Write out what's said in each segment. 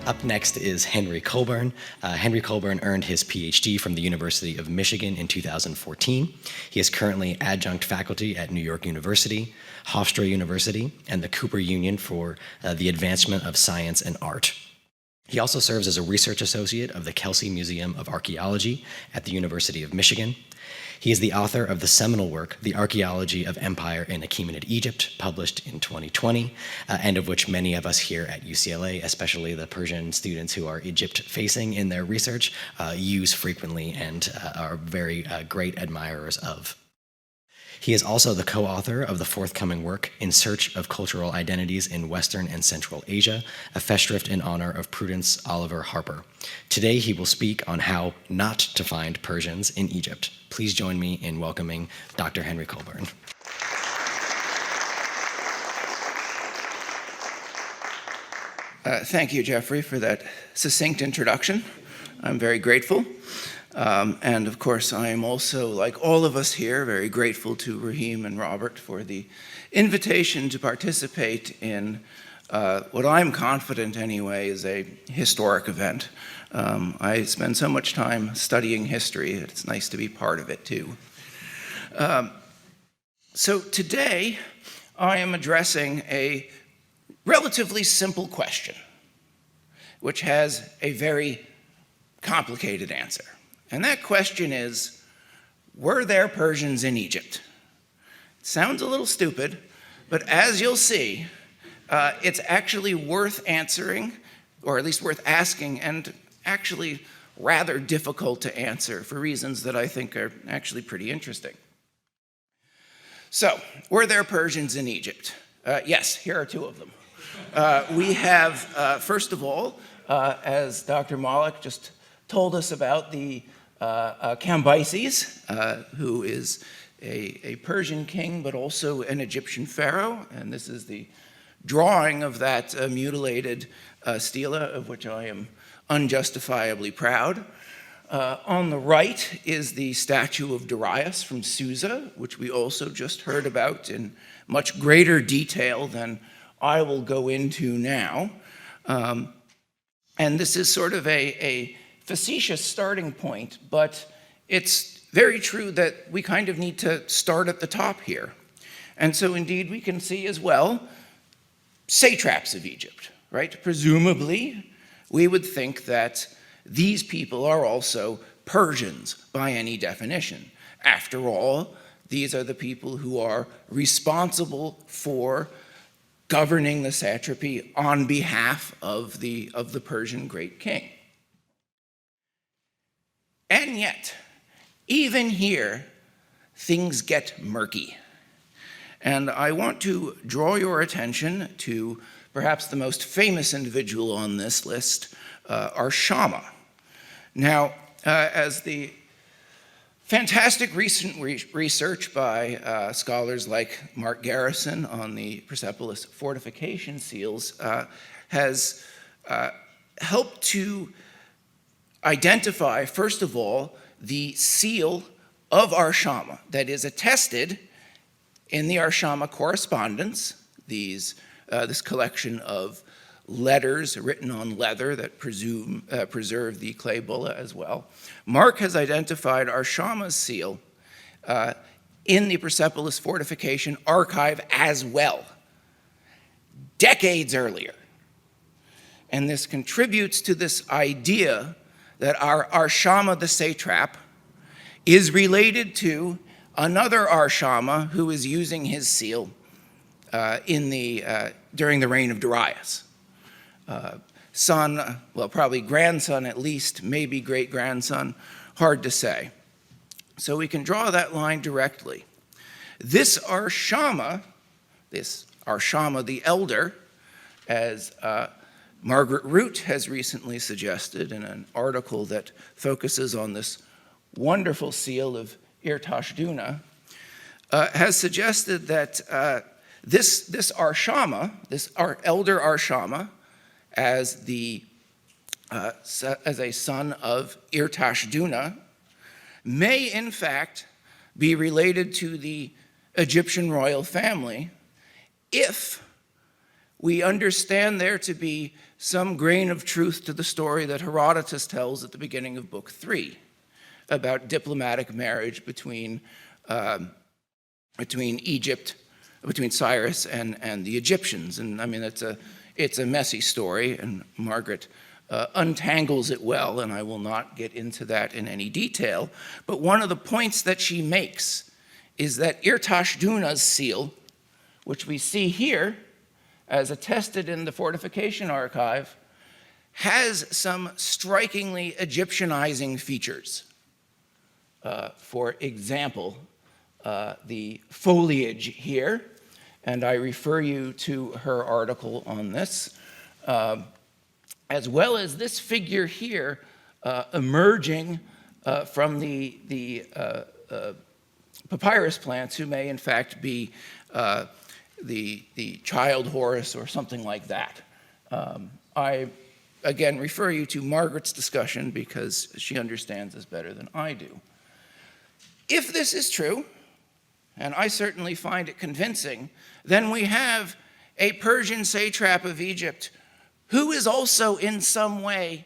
Up next is Henry Colburn. Henry Colburn earned his PhD from the University of Michigan in 2014. He is currently adjunct faculty at New York University, Hofstra University, and the Cooper Union for the Advancement of Science and Art. He also serves as a research associate of the Kelsey Museum of Archaeology at the University of Michigan. He is the author of the seminal work, The Archaeology of Empire in Achaemenid Egypt, published in 2020, and of which many of us here at UCLA, especially the Persian students who are Egypt-facing in their research, use frequently and are very great admirers of. He is also the co-author of the forthcoming work, In Search of Cultural Identities in Western and Central Asia, a festschrift in honor of Prudence Oliver Harper. Today he will speak on how not to find Persians in Egypt. Please join me in welcoming Dr. Henry Colburn. Thank you, Jeffrey, for that succinct introduction. I'm very grateful. And of course, I am also, like all of us here, very grateful to Raheem and Robert for the invitation to participate in what I'm confident anyway is a historic event. I spend so much time studying history, it's nice to be part of it too. So today, I am addressing a relatively simple question, which has a very complicated answer. And that question is, were there Persians in Egypt? It sounds a little stupid, but as you'll see, it's actually worth answering, or at least worth asking, and actually rather difficult to answer for reasons that I think are actually pretty interesting. So, were there Persians in Egypt? Yes, here are two of them. We have, first of all, as Dr. Malik just told us about, the Cambyses, who is a Persian king, but also an Egyptian pharaoh. And this is the drawing of that mutilated stela, of which I am unjustifiably proud. On the right is the statue of Darius from Susa, which we also just heard about in much greater detail than I will go into now. And this is sort of a facetious starting point, but it's very true that we kind of need to start at the top here. And so indeed we can see as well satraps of Egypt, right? Presumably, we would think that these people are also Persians by any definition. After all, these are the people who are responsible for governing the satrapy on behalf of the Persian great king. And yet, even here, things get murky. And I want to draw your attention to perhaps the most famous individual on this list, Arshama. Now, as the fantastic recent research by scholars like Mark Garrison on the Persepolis fortification seals has helped to identify, first of all, the seal of Arshama that is attested in the Arshama correspondence, this collection of letters written on leather that preserve the clay bulla as well. Mark has identified Arshama's seal in the Persepolis fortification archive as well, decades earlier. And this contributes to this idea that our Arshama the satrap is related to another Arshama who is using his seal during the reign of Darius. Son, well, probably grandson at least, maybe great-grandson, hard to say. So we can draw that line directly. This Arshama the elder, as Margaret Root has recently suggested in an article that focuses on this wonderful seal of Irtashduna, has suggested that this Arshama, elder Arshama, as a son of Irtashduna, may in fact be related to the Egyptian royal family if we understand there to be some grain of truth to the story that Herodotus tells at the beginning of Book 3 about diplomatic marriage between Egypt, between Cyrus and the Egyptians. And I mean, it's a messy story, and Margaret untangles it well, and I will not get into that in any detail. But one of the points that she makes is that Irtash-Duna's seal, which we see here as attested in the fortification archive, has some strikingly Egyptianizing features. For example, the foliage here, and I refer you to her article on this, as well as this figure here emerging from the papyrus plants, who may in fact be the child Horus or something like that. I, again, refer you to Margaret's discussion because she understands this better than I do. If this is true, and I certainly find it convincing, then we have a Persian satrap of Egypt who is also in some way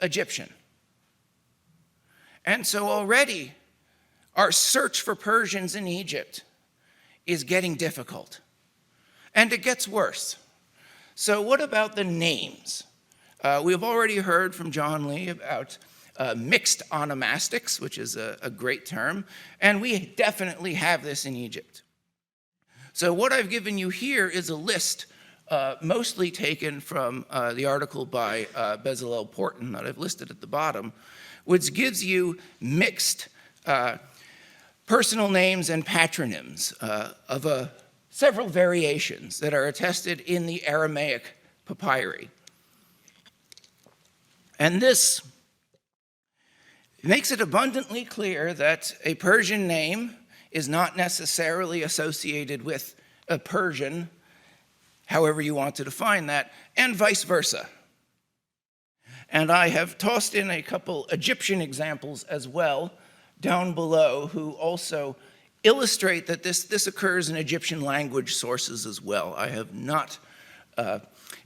Egyptian. And so already our search for Persians in Egypt is getting difficult. And it gets worse. So what about the names? We've already heard from John Lee about mixed onomastics, which is a great term, and we definitely have this in Egypt. So what I've given you here is a list mostly taken from the article by Bezalel Porton that I've listed at the bottom, which gives you mixed personal names and patronyms of several variations that are attested in the Aramaic papyri. And this makes it abundantly clear that a Persian name is not necessarily associated with a Persian, however you want to define that, and vice versa. And I have tossed in a couple Egyptian examples as well down below, who also illustrate that this occurs in Egyptian language sources as well. I have not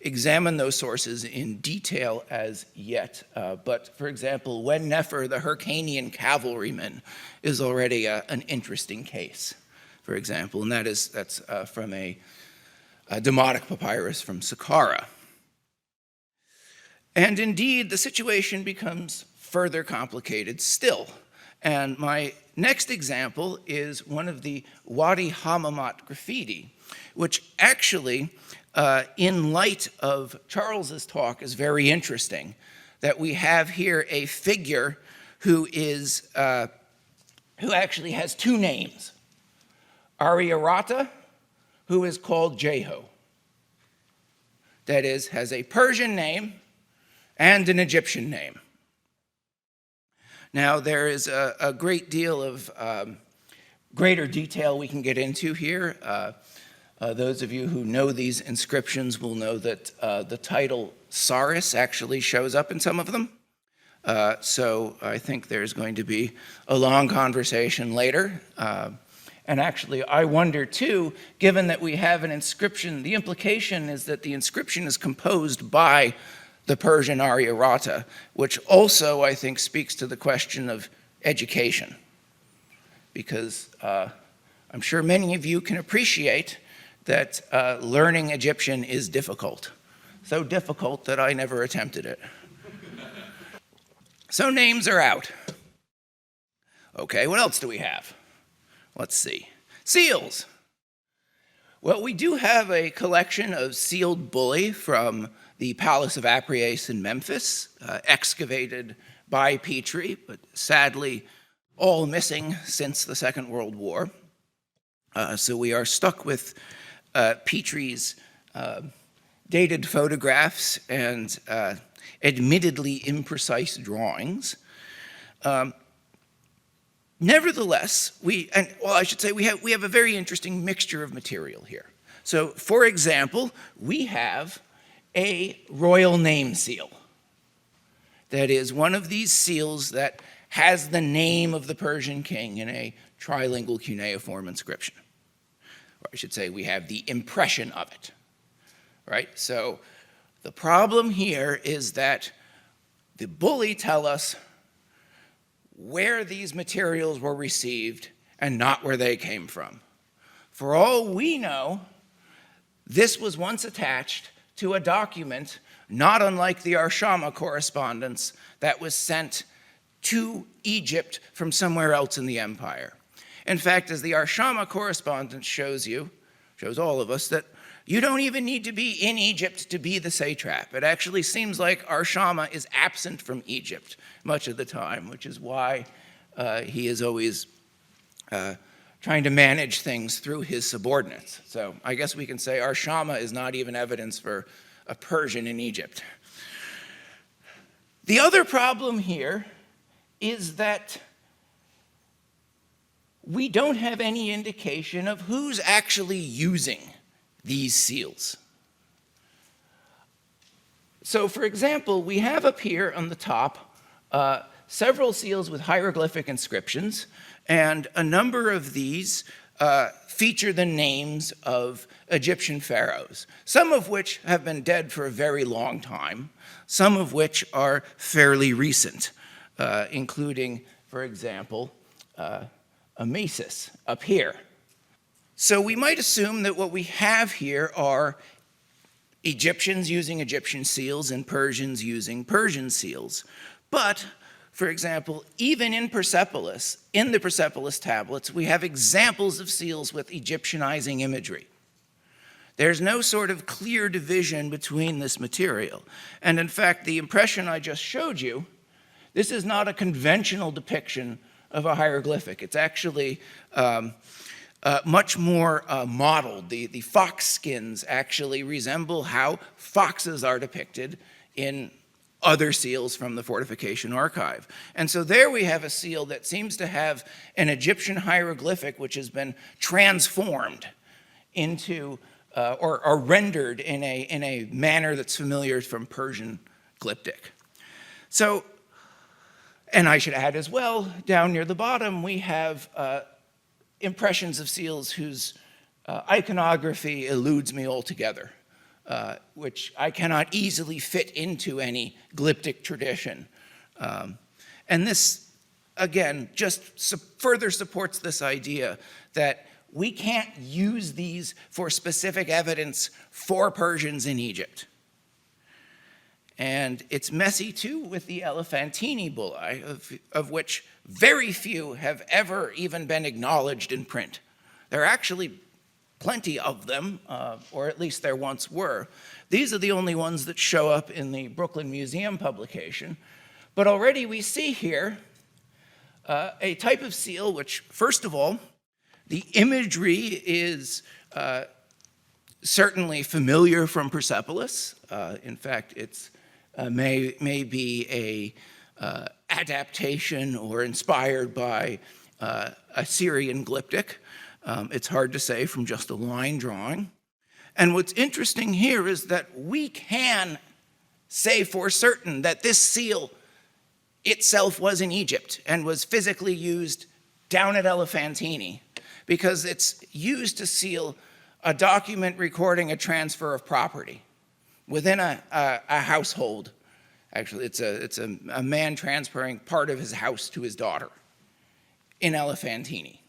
examined those sources in detail as yet, but for example, Wen-Nefer, the Hyrcanian cavalryman, is already an interesting case, for example, and that's from a Demotic papyrus from Saqqara. And indeed, the situation becomes further complicated still. And my next example is one of the Wadi Hammamat graffiti, which actually, in light of Charles's talk, is very interesting. That we have here a figure who actually has two names: Ariarata, who is called Jeho. That is, has a Persian name and an Egyptian name. Now, there is a great deal of greater detail we can get into here. Those of you who know these inscriptions will know that the title Saris actually shows up in some of them. So I think there's going to be a long conversation later. And actually, I wonder too, given that we have an inscription, the implication is that the inscription is composed by the Persian Ariarata, which also, I think, speaks to the question of education. Because I'm sure many of you can appreciate that learning Egyptian is difficult. So difficult that I never attempted it. So names are out. Okay, what else do we have? Let's see. Seals. Well, we do have a collection of sealed bully from the Palace of Apries in Memphis, excavated by Petrie, but sadly all missing since the Second World War. So we are stuck with Petrie's dated photographs and admittedly imprecise drawings. Nevertheless, we have a very interesting mixture of material here. So, for example, we have a royal name seal. That is one of these seals that has the name of the Persian king in a trilingual cuneiform inscription. Or I should say we have the impression of it. right? So the problem here is that the bully tell us where these materials were received and not where they came from. For all we know, this was once attached to a document not unlike the Arshama correspondence that was sent to Egypt from somewhere else in the empire. In fact, as the Arshama correspondence shows all of us, that you don't even need to be in Egypt to be the satrap. It actually seems like Arshama is absent from Egypt much of the time, which is why he is always trying to manage things through his subordinates. So I guess we can say Arshama is not even evidence for a Persian in Egypt. The other problem here is that we don't have any indication of who's actually using these seals. So, for example, we have up here on the top several seals with hieroglyphic inscriptions, and a number of these feature the names of Egyptian pharaohs, some of which have been dead for a very long time, some of which are fairly recent, including, for example, Amasis up here. So we might assume that what we have here are Egyptians using Egyptian seals and Persians using Persian seals. But, for example, even in Persepolis, in the Persepolis tablets, we have examples of seals with Egyptianizing imagery. There's no sort of clear division between this material. And in fact, the impression I just showed you, this is not a conventional depiction of a hieroglyphic. It's actually much more modeled. The fox skins actually resemble how foxes are depicted in other seals from the fortification archive. And so there we have a seal that seems to have an Egyptian hieroglyphic which has been transformed into or rendered in a manner that's familiar from Persian glyptic. So, and I should add as well, down near the bottom, we have impressions of seals whose iconography eludes me altogether, which I cannot easily fit into any glyptic tradition. And this, again, just further supports this idea that we can't use these for specific evidence for Persians in Egypt. And it's messy, too, with the Elephantini bullae, of which very few have ever even been acknowledged in print. There are actually plenty of them, or at least there once were. These are the only ones that show up in the Brooklyn Museum publication. But already we see here a type of seal which, first of all, the imagery is certainly familiar from Persepolis. In fact, it's may be a adaptation or inspired by Assyrian glyptic. It's hard to say from just a line drawing. And what's interesting here is that we can say for certain that this seal itself was in Egypt and was physically used down at Elephantini, because it's used to seal a document recording a transfer of property within a household. Actually, it's a man transferring part of his house to his daughter in Elephantini.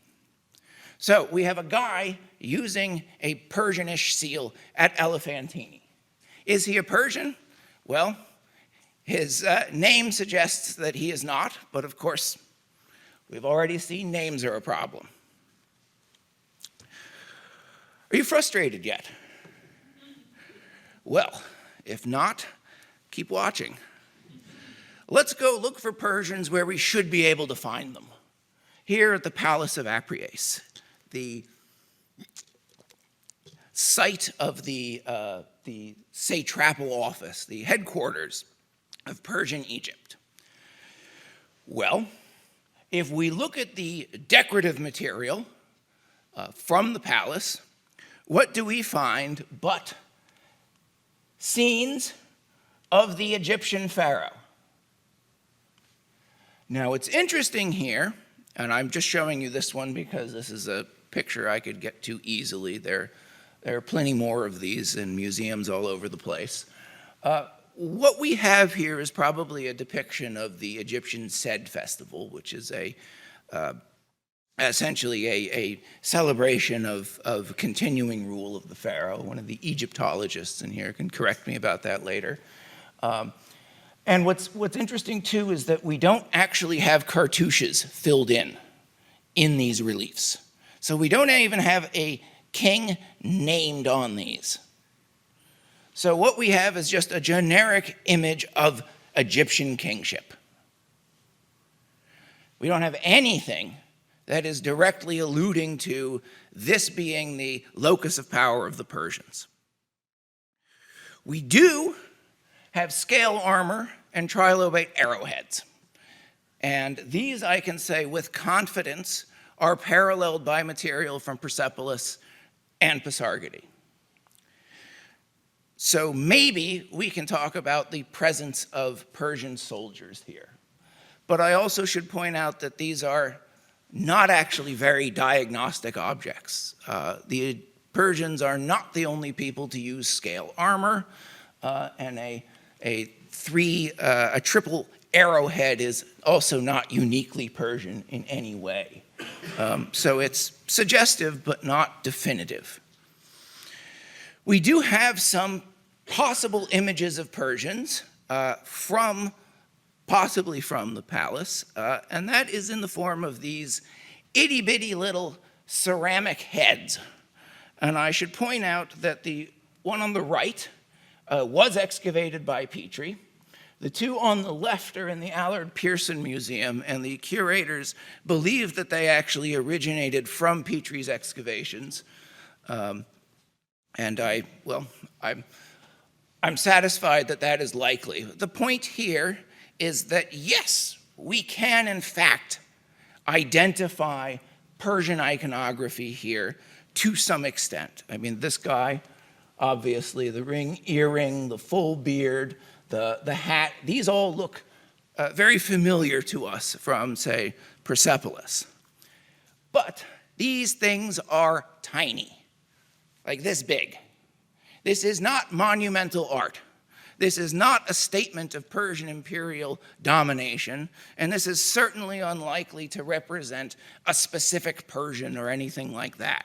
So we have a guy using a Persianish seal at Elephantini. Is he a Persian? Well, his name suggests that he is not, but of course, we've already seen names are a problem. Are you frustrated yet? Well, if not, keep watching. Let's go look for Persians where we should be able to find them. Here at the Palace of Apries, the site of the satrapal office, the headquarters of Persian Egypt. Well, if we look at the decorative material from the palace, what do we find but scenes of the Egyptian pharaoh? Now, it's interesting here, and I'm just showing you this one because this is a picture I could get to easily. They're There are plenty more of these in museums all over the place. What we have here is probably a depiction of the Egyptian Sed festival, which is essentially a celebration of continuing rule of the pharaoh. One of the Egyptologists in here can correct me about that later. And what's interesting too is that we don't actually have cartouches filled in these reliefs. So we don't even have a king named on these. So what we have is just a generic image of Egyptian kingship. We don't have anything that is directly alluding to this being the locus of power of the Persians. We do have scale armor and trilobate arrowheads. And these, I can say with confidence, are paralleled by material from Persepolis and Pasargadae. So maybe we can talk about the presence of Persian soldiers here. But I also should point out that these are not actually very diagnostic objects. The Persians are not the only people to use scale armor, and a triple arrowhead is also not uniquely Persian in any way. So it's suggestive but not definitive. We do have some possible images of Persians possibly from the palace, and that is in the form of these itty-bitty little ceramic heads. And I should point out that the one on the right was excavated by Petrie. The two on the left are in the Allard Pearson Museum, and the curators believe that they actually originated from Petrie's excavations. And I'm satisfied that that is likely. The point here is that, yes, we can, in fact, identify Persian iconography here to some extent. I mean, this guy, obviously, the ring, earring, the full beard, the hat, these all look very familiar to us from, say, Persepolis. But these things are tiny, like this big. This is not monumental art. This is not a statement of Persian imperial domination, and this is certainly unlikely to represent a specific Persian or anything like that.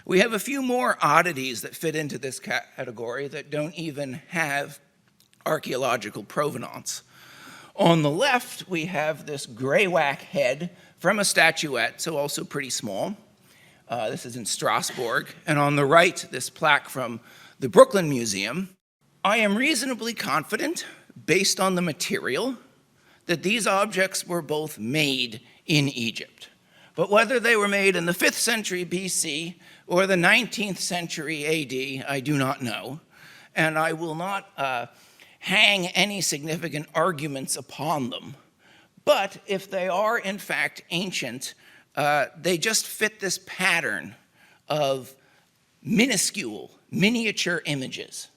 We have a few more oddities that fit into this category that don't even have archaeological provenance. On the left, we have this grey-whack head from a statuette, so also pretty small. This is in Strasbourg. And on the right, this plaque from the Brooklyn Museum. I am reasonably confident, based on the material, that these objects were both made in Egypt. But whether they were made in the 5th century BC or the 19th century AD, I do not know. And I will not hang any significant arguments upon them. But if they are, in fact, ancient, they just fit this pattern of minuscule, miniature images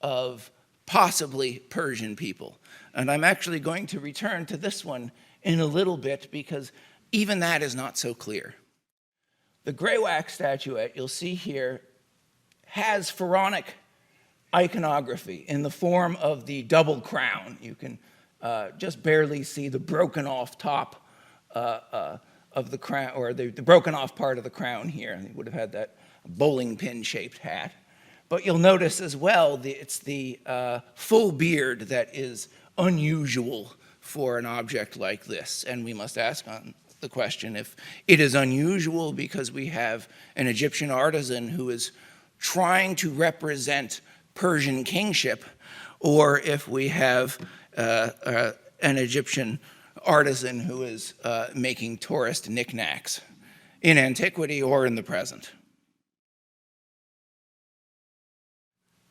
of possibly Persian people. And I'm actually going to return to this one in a little bit because even that is not so clear. The grey-wax statuette you'll see here has pharaonic iconography in the form of the double crown. You can just barely see the broken off top of the crown, or the broken off part of the crown here. He would have had that bowling pin shaped hat. But you'll notice as well, it's the full beard that is unusual for an object like this. And we must ask the question if it is unusual because we have an Egyptian artisan who is trying to represent Persian kingship, or if we have an Egyptian artisan who is making tourist knickknacks in antiquity or in the present.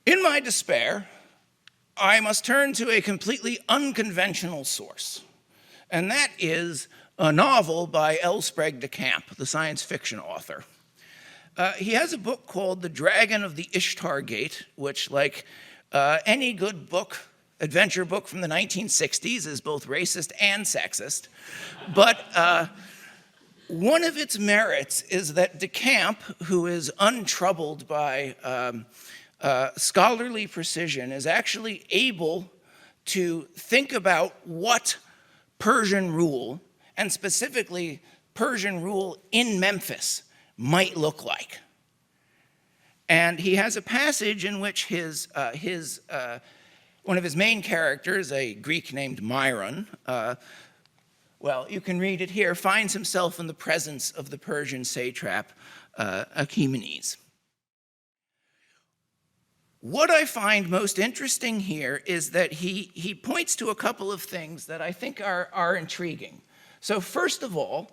In my despair, I must turn to a completely unconventional source, and that is a novel by L. Sprague de Camp, the science fiction author. He has a book called The Dragon of the Ishtar Gate, which, like any good book, adventure book from the 1960s, is both racist and sexist. But One of its merits is that de Camp, who is untroubled by scholarly precision, is actually able to think about what Persian rule, and specifically Persian rule in Memphis, might look like. And he has a passage in which one of his main characters, a Greek named Myron, well, you can read it here, finds himself in the presence of the Persian satrap Achaemenid. What I find most interesting here is that he points to a couple of things that I think are intriguing. So first of all,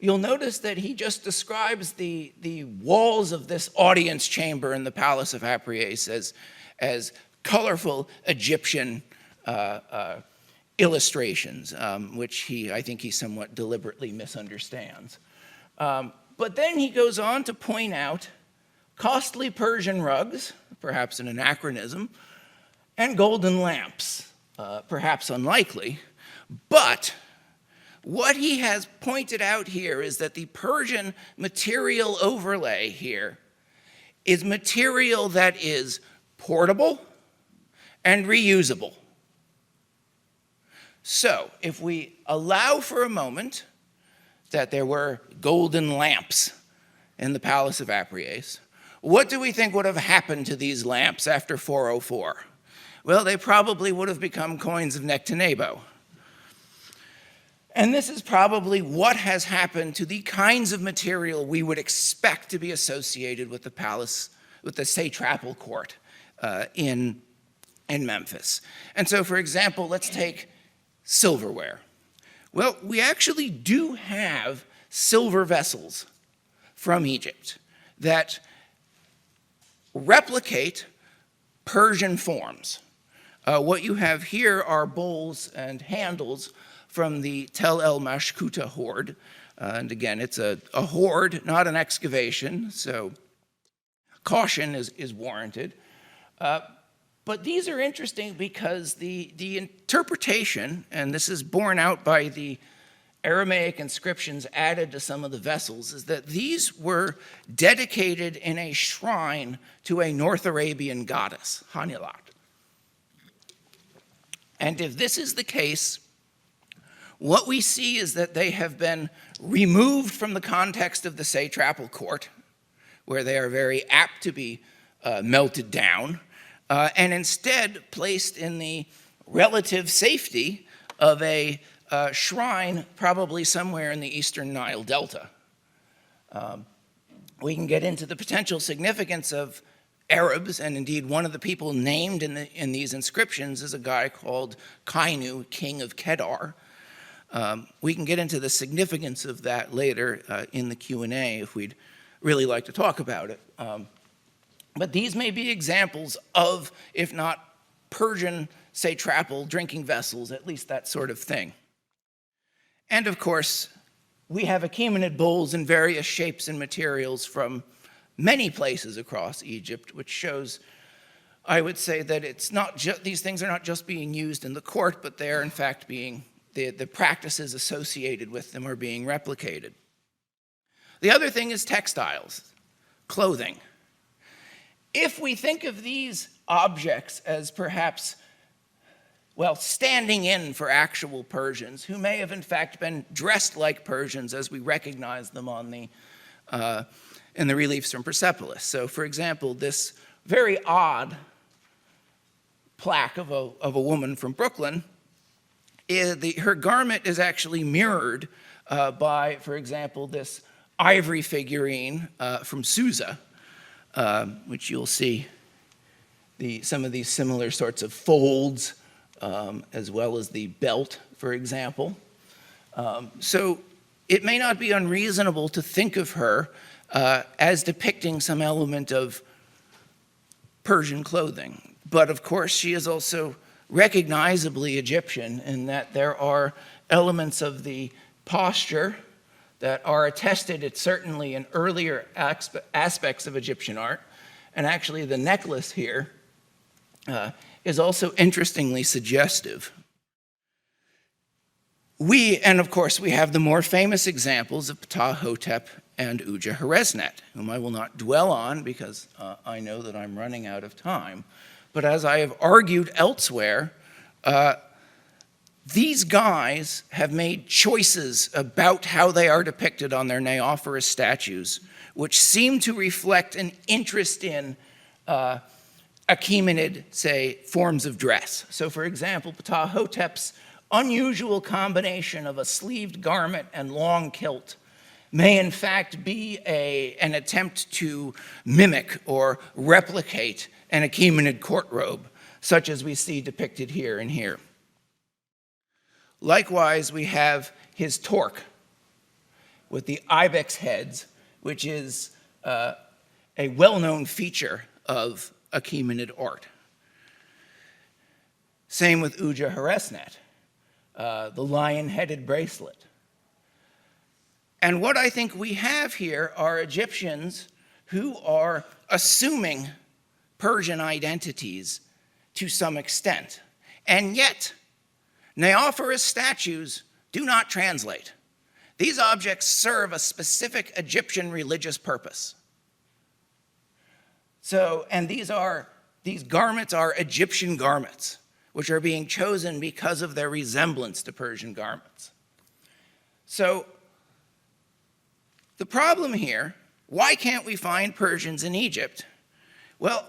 you'll notice that he just describes the walls of this audience chamber in the Palace of Apries as colorful Egyptian illustrations, which I think he somewhat deliberately misunderstands. But then he goes on to point out costly Persian rugs, perhaps an anachronism, and golden lamps, perhaps unlikely. But what he has pointed out here is that the Persian material overlay here is material that is portable and reusable. So, if we allow for a moment that there were golden lamps in the Palace of Apries, what do we think would have happened to these lamps after 404? Well, they probably would have become coins of Nectanebo. And this is probably what has happened to the kinds of material we would expect to be associated with the palace, with the satrapal court in Memphis. And so, for example, let's take silverware. Well, we actually do have silver vessels from Egypt that replicate Persian forms. What you have here are bowls and handles from the Tel El Mashkuta hoard. And again, it's a hoard, not an excavation, so caution is warranted. But these are interesting because the interpretation, and this is borne out by the Aramaic inscriptions added to some of the vessels, is that these were dedicated in a shrine to a North Arabian goddess, Hanilat. And if this is the case, what we see is that they have been removed from the context of the satrapal court, where they are very apt to be melted down, and instead placed in the relative safety of a shrine, probably somewhere in the eastern Nile Delta. We can get into the potential significance of Arabs, and indeed one of the people named in these inscriptions is a guy called Kainu, king of Kedar. We can get into the significance of that later in the Q&A if we'd really like to talk about it. But these may be examples of, if not Persian satrapal drinking vessels, at least that sort of thing. And of course, we have Achaemenid bowls in various shapes and materials from many places across Egypt, which shows, I would say, that it's not these things are not just being used in the court, but they are in fact being, the practices associated with them are being replicated. The other thing is textiles, clothing. If we think of these objects as perhaps, well, standing in for actual Persians, who may have in fact been dressed like Persians as we recognize them on in the reliefs from Persepolis. So, for example, this very odd plaque of a woman from Brooklyn, her garment is actually mirrored by, for example, this ivory figurine from Susa, which you'll see some of these similar sorts of folds, as well as the belt, for example. So it may not be unreasonable to think of her as depicting some element of Persian clothing. But of course, she is also recognizably Egyptian in that there are elements of the posture that are attested, certainly in earlier aspects of Egyptian art. And actually the necklace here is also interestingly suggestive. And of course, we have the more famous examples of Ptah-hotep and Udjahorresnet, whom I will not dwell on because I know that I'm running out of time. But as I have argued elsewhere, these guys have made choices about how they are depicted on their naophorous statues, which seem to reflect an interest in Achaemenid, say, forms of dress. So for example, Ptah-hotep's unusual combination of a sleeved garment and long kilt may in fact be an attempt to mimic or replicate an Achaemenid court robe, such as we see depicted here and here. Likewise, we have his torque with the ibex heads, which is a well-known feature of Achaemenid art. Same with Udjahorresnet, the lion-headed bracelet. And what I think we have here are Egyptians who are assuming Persian identities to some extent. And yet, naophorous statues do not translate. These objects serve a specific Egyptian religious purpose. And these garments are Egyptian garments, which are being chosen because of their resemblance to Persian garments. So the problem here, why can't we find Persians in Egypt? Well,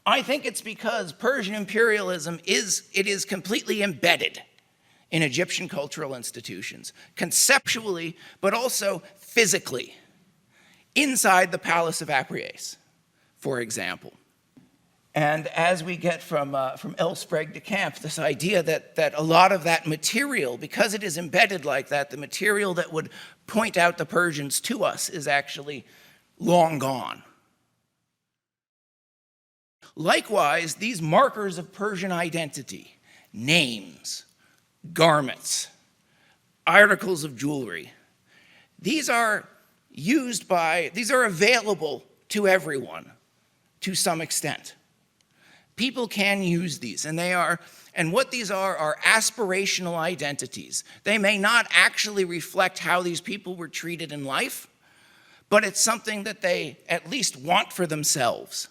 I think it's because Persian imperialism is completely embedded in Egyptian cultural institutions, conceptually, but also physically, inside the Palace of Apries, for example. And as we get from Elsbreg to Camp, this idea that a lot of that material, because it is embedded like that, the material that would point out the Persians to us is actually long gone. Likewise, these markers of Persian identity, names, garments, articles of jewelry, these are available to everyone to some extent. People can use these, and what these are aspirational identities. They may not actually reflect how these people were treated in life, but it's something that they at least want for themselves.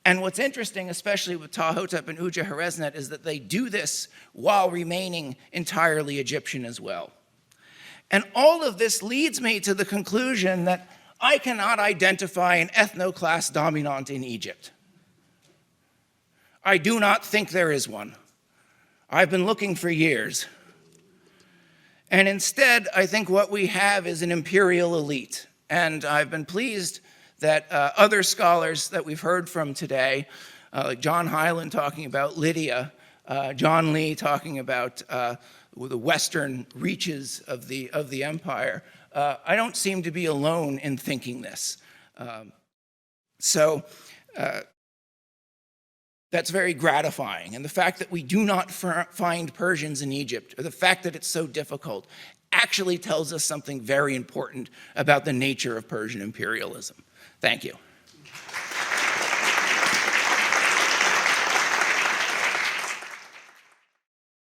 And what's interesting, especially with Ptah-hotep and Udjahorresnet, is that they do this while remaining entirely Egyptian as well. And all of this leads me to the conclusion that I cannot identify an ethnoclass dominant in Egypt. I do not think there is one. I've been looking for years. And instead, I think what we have is an imperial elite. And I've been pleased that other scholars that we've heard from today, like John Hyland talking about Lydia, John Lee talking about the western reaches of the empire, I don't seem to be alone in thinking this. That's very gratifying. And the fact that we do not find Persians in Egypt, or the fact that it's so difficult, actually tells us something very important about the nature of Persian imperialism. Thank you.